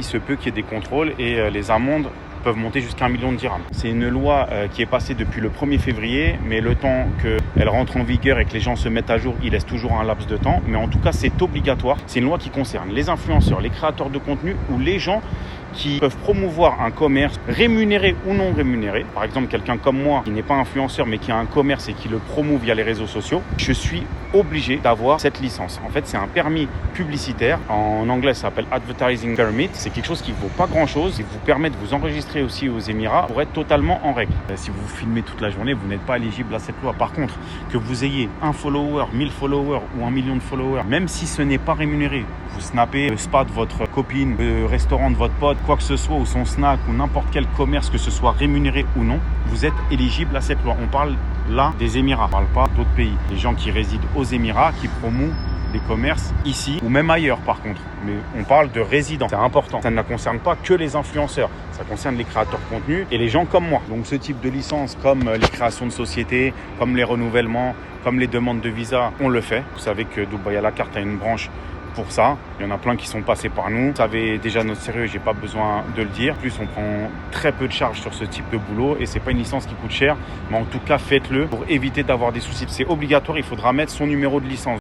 Il se peut qu'il y ait des contrôles et les amendes peuvent monter jusqu'à 1 million de dirhams. C'est une loi qui est passée depuis le 1er février, mais le temps qu'elle rentre en vigueur et que les gens se mettent à jour, il laisse toujours un laps de temps. Mais en tout cas, c'est obligatoire. C'est une loi qui concerne les influenceurs, les créateurs de contenu ou les gens qui peuvent promouvoir un commerce rémunéré ou non rémunéré. Par exemple, quelqu'un comme moi qui n'est pas influenceur mais qui a un commerce et qui le promeut via les réseaux sociaux, je suis obligé d'avoir cette licence. En fait, c'est un permis publicitaire. En anglais, ça s'appelle Advertising Permit. C'est quelque chose qui ne vaut pas grand-chose et vous permet de vous enregistrer aussi aux Émirats pour être totalement en règle. Si vous filmez toute la journée, vous n'êtes pas éligible à cette loi. Par contre, que vous ayez 1 follower, 1000 followers ou 1 million de followers, même si ce n'est pas rémunéré, vous snappez le spa de votre copine, le restaurant de votre pote, quoi que ce soit, ou son snack, ou n'importe quel commerce, que ce soit rémunéré ou non, vous êtes éligible à cette loi. On parle là des Émirats, on ne parle pas d'autres pays. Les gens qui résident aux Émirats, qui promouvent des commerces ici ou même ailleurs par contre. Mais on parle de résidents, c'est important. Ça ne concerne pas que les influenceurs, ça concerne les créateurs de contenu et les gens comme moi. Donc ce type de licence, comme les créations de sociétés, comme les renouvellements, comme les demandes de visa, on le fait. Vous savez que Dubaï à la carte a une branche pour ça. Il y en a plein qui sont passés par nous. Vous savez déjà notre sérieux, j'ai pas besoin de le dire. En plus, on prend très peu de charges sur ce type de boulot et c'est pas une licence qui coûte cher. Mais en tout cas, faites-le pour éviter d'avoir des soucis. C'est obligatoire, il faudra mettre son numéro de licence.